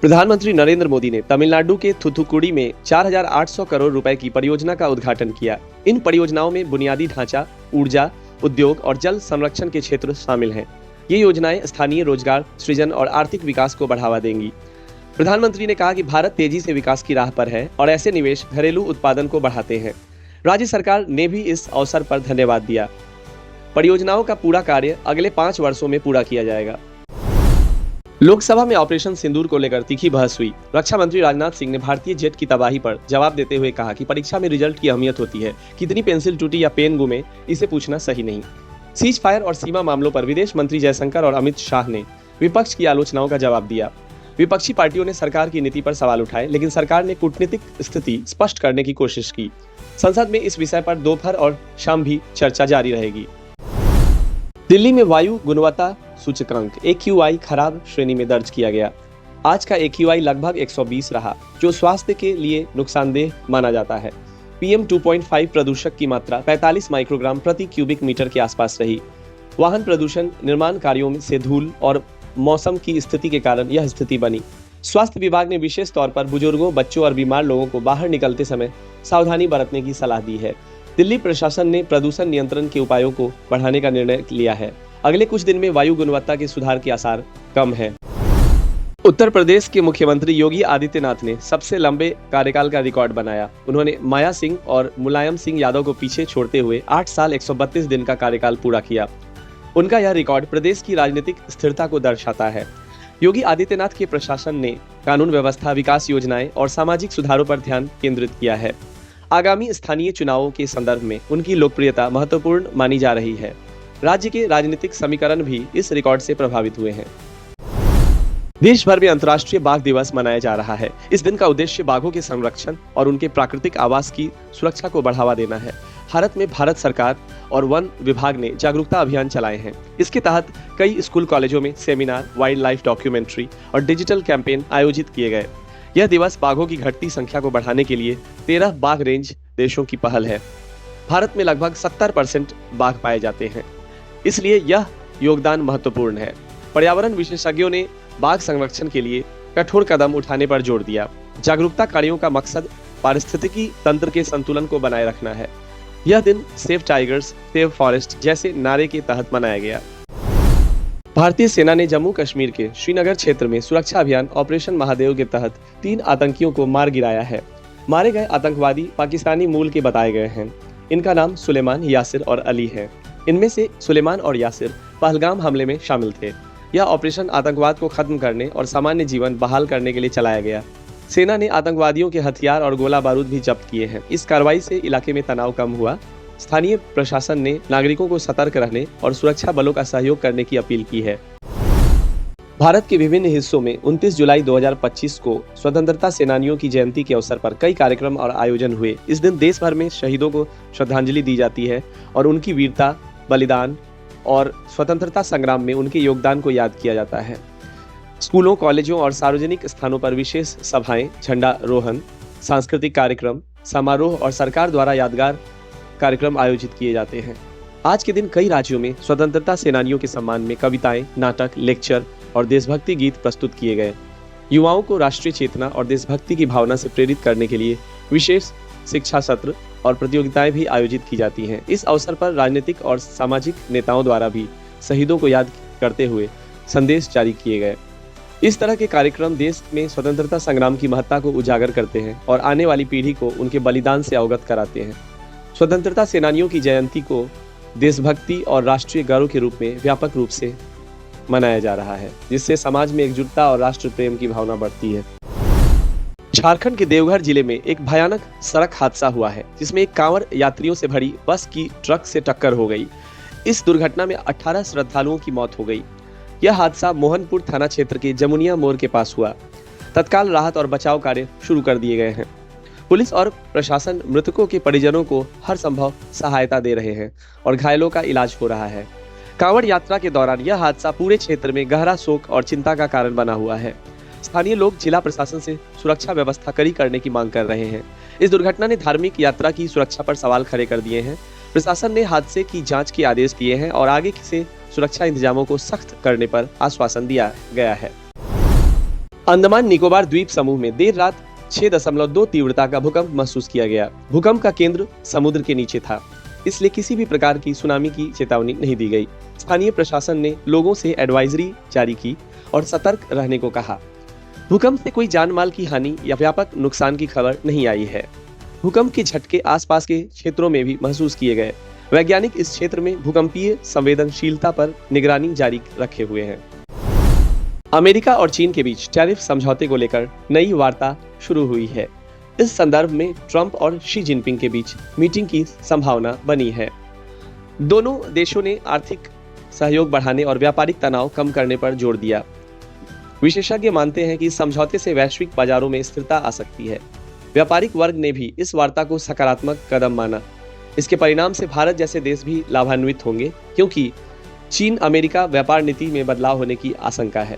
प्रधानमंत्री नरेंद्र मोदी ने तमिलनाडु के थूथुकुडी में 4,800 करोड़ रुपए की परियोजना का उद्घाटन किया। इन परियोजनाओं में बुनियादी ढांचा, ऊर्जा, उद्योग और जल संरक्षण के क्षेत्र शामिल हैं। ये योजनाएं स्थानीय रोजगार सृजन और आर्थिक विकास को बढ़ावा देंगी। प्रधानमंत्री ने कहा कि भारत तेजी से विकास की राह पर है और ऐसे निवेश घरेलू उत्पादन को बढ़ाते हैं। राज्य सरकार ने भी इस अवसर पर धन्यवाद दिया। परियोजनाओं का पूरा कार्य अगले 5 वर्षों में पूरा किया जाएगा। लोकसभा में ऑपरेशन सिंदूर को लेकर तीखी बहस हुई। रक्षा मंत्री राजनाथ सिंह ने भारतीय जेट की तबाही पर जवाब देते हुए कहा कि परीक्षा में रिजल्ट की अहमियत होती है, कितनी पेंसिल टूटी या पेन गुमे इसे पूछना सही नहीं। सीज फायर और सीमा मामलों पर विदेश मंत्री जयशंकर और अमित शाह ने विपक्ष की आलोचनाओं का जवाब दिया। विपक्षी पार्टियों ने सरकार की नीति पर सवाल उठाए, लेकिन सरकार ने कूटनीतिक स्थिति स्पष्ट करने की कोशिश की। संसद में इस विषय पर दोपहर और शाम भी चर्चा जारी रहेगी। दिल्ली में वायु गुणवत्ता सूचकांक AQI खराब श्रेणी में दर्ज किया गया। आज का AQI लगभग 120 रहा, जो स्वास्थ्य के लिए नुकसानदेह माना जाता है। PM 2.5 प्रदूषक की मात्रा 45 माइक्रोग्राम प्रति क्यूबिक मीटर के आसपास रही। वाहन प्रदूषण, निर्माण कार्यों में से धूल और मौसम की स्थिति के कारण यह स्थिति बनी। स्वास्थ्य विभाग ने विशेष तौर पर बुजुर्गों, बच्चों और बीमार लोगों को बाहर निकलते समय सावधानी बरतने की सलाह दी है। दिल्ली प्रशासन ने प्रदूषण नियंत्रण के उपायों को बढ़ाने का निर्णय लिया है। अगले कुछ दिन में वायु गुणवत्ता के सुधार के आसार कम है। उत्तर प्रदेश के मुख्यमंत्री योगी आदित्यनाथ ने सबसे लंबे कार्यकाल का रिकॉर्ड बनाया। उन्होंने माया सिंह और मुलायम सिंह यादव को पीछे छोड़ते हुए 8 साल 132 दिन का कार्यकाल पूरा किया। उनका यह रिकॉर्ड प्रदेश की राजनीतिक स्थिरता को दर्शाता है। योगी आदित्यनाथ के प्रशासन ने कानून व्यवस्था, विकास योजनाएं और सामाजिक सुधारों पर ध्यान केंद्रित किया है। आगामी स्थानीय चुनावों के संदर्भ में उनकी लोकप्रियता महत्वपूर्ण मानी जा रही है। राज्य के राजनीतिक समीकरण भी इस रिकॉर्ड से प्रभावित हुए हैं। देश भर में अंतर्राष्ट्रीय बाघ दिवस मनाया जा रहा है। इस दिन का उद्देश्य बाघों के संरक्षण और उनके प्राकृतिक आवास की सुरक्षा को बढ़ावा देना है। भारत में भारत सरकार और वन विभाग ने जागरूकता अभियान चलाए हैं। इसके तहत कई स्कूल कॉलेजों में सेमिनार, वाइल्ड लाइफ डॉक्यूमेंट्री और डिजिटल कैंपेन आयोजित किए गए। यह दिवस बाघों की घटती संख्या को बढ़ाने के लिए 13 बाघ रेंज देशों की पहल है। भारत में लगभग 70% बाघ पाए जाते हैं, इसलिए यह योगदान महत्वपूर्ण है। पर्यावरण विशेषज्ञों ने बाघ संरक्षण के लिए कठोर कदम उठाने पर जोर दिया। जागरूकता कार्यों का मकसद पारिस्थितिकी तंत्र के संतुलन को बनाए रखना है। यह दिन सेव टाइगर्स, सेव फॉरेस्ट जैसे नारे के तहत मनाया गया। भारतीय सेना ने जम्मू कश्मीर के श्रीनगर क्षेत्र में सुरक्षा अभियान ऑपरेशन महादेव के तहत 3 आतंकियों को मार गिराया है। मारे गए आतंकवादी पाकिस्तानी मूल के बताए गए हैं। इनका नाम सुलेमान, यासिर और अली है। इनमें से सुलेमान और यासिर पहलगाम हमले में शामिल थे। यह ऑपरेशन आतंकवाद को खत्म करने और सामान्य जीवन बहाल करने के लिए चलाया गया। सेना ने आतंकवादियों के हथियार और गोला बारूद भी जब्त किए हैं। इस कार्रवाई से इलाके में तनाव कम हुआ। स्थानीय प्रशासन ने नागरिकों को सतर्क रहने और सुरक्षा बलों का सहयोग करने की अपील की है। भारत के विभिन्न हिस्सों में 29 जुलाई 2025 को स्वतंत्रता सेनानियों की जयंती के अवसर पर कई कार्यक्रम और आयोजन हुए। इस दिन देश भर में शहीदों को श्रद्धांजलि दी जाती है और उनकी वीरता, बलिदान और स्वतंत्रता संग्राम में उनके योगदान को याद किया जाता है। स्कूलों, कॉलेजों और सार्वजनिक स्थानों पर विशेष सभाएं, झंडारोहण, सांस्कृतिक कार्यक्रम, समारोह और सरकार द्वारा यादगार कार्यक्रम आयोजित किए जाते हैं। आज के दिन कई राज्यों में स्वतंत्रता सेनानियों के सम्मान में कविताएं, नाटक, लेक्चर और देशभक्ति गीत प्रस्तुत किए गए। युवाओं को राष्ट्रीय चेतना और देशभक्ति की भावना से प्रेरित करने के लिए विशेष शिक्षा सत्र और प्रतियोगिताएं भी आयोजित की जाती हैं। इस अवसर पर राजनीतिक और सामाजिक नेताओं द्वारा भी शहीदों को याद करते हुए संदेश जारी किए गए। इस तरह के कार्यक्रम देश में स्वतंत्रता संग्राम की महत्ता को उजागर करते हैं और आने वाली पीढ़ी को उनके बलिदान से अवगत कराते हैं। स्वतंत्रता सेनानियों की जयंती को देशभक्ति और राष्ट्रीय गौरव के रूप में व्यापक रूप से मनाया जा रहा है, जिससे समाज में एकजुटता और राष्ट्र प्रेम की भावना बढ़ती है। झारखंड के देवघर जिले में एक भयानक सड़क हादसा हुआ है, जिसमें एक कांवड़ यात्रियों से भरी बस की ट्रक से टक्कर हो गई। इस दुर्घटना में 18 श्रद्धालुओं की मौत हो गई। यह हादसा मोहनपुर थाना क्षेत्र के जमुनिया मोड़ के पास हुआ। तत्काल राहत और बचाव कार्य शुरू कर दिए गए हैं। पुलिस और प्रशासन मृतकों के परिजनों को हर संभव सहायता दे रहे हैं और घायलों का इलाज हो रहा है। कांवड़ यात्रा के दौरान यह हादसा पूरे क्षेत्र में गहरा शोक और चिंता का कारण बना हुआ है। स्थानीय लोग जिला प्रशासन से सुरक्षा व्यवस्था कड़ी करने की मांग कर रहे हैं। इस दुर्घटना ने धार्मिक यात्रा की सुरक्षा पर सवाल खड़े कर दिए हैं। प्रशासन ने हादसे की जांच के आदेश दिए हैं और आगे से सुरक्षा इंतजामों को सख्त करने पर आश्वासन दिया गया है। अंडमान निकोबार द्वीप समूह में देर रात 6.2 तीव्रता का भूकंप महसूस किया गया। भूकंप का केंद्र समुद्र के नीचे था, इसलिए किसी भी प्रकार की सुनामी की चेतावनी नहीं दी गई। स्थानीय प्रशासन ने लोगों से एडवाइजरी जारी की और सतर्क रहने को कहा। भूकंप से कोई जानमाल की हानि या व्यापक नुकसान की खबर नहीं आई है। भूकंप के झटके आसपास के क्षेत्रों में भी महसूस किए गए। वैज्ञानिक इस क्षेत्र में भूकंपीय संवेदनशीलता पर निगरानी जारी रखे हुए हैं। अमेरिका और चीन के बीच टैरिफ समझौते को लेकर नई वार्ता शुरू हुई है। इस संदर्भ में ट्रंप और शी जिनपिंग के बीच मीटिंग की संभावना बनी है। दोनों देशों ने आर्थिक सहयोग बढ़ाने और व्यापारिक तनाव कम करने पर जोर दिया। विशेषज्ञ मानते हैं कि इस समझौते से वैश्विक बाजारों में स्थिरता आ सकती है। व्यापारिक वर्ग ने भी इस वार्ता को सकारात्मक कदम माना। इसके परिणाम से भारत जैसे देश भी लाभान्वित होंगे, क्योंकि चीन अमेरिका व्यापार नीति में बदलाव होने की आशंका है।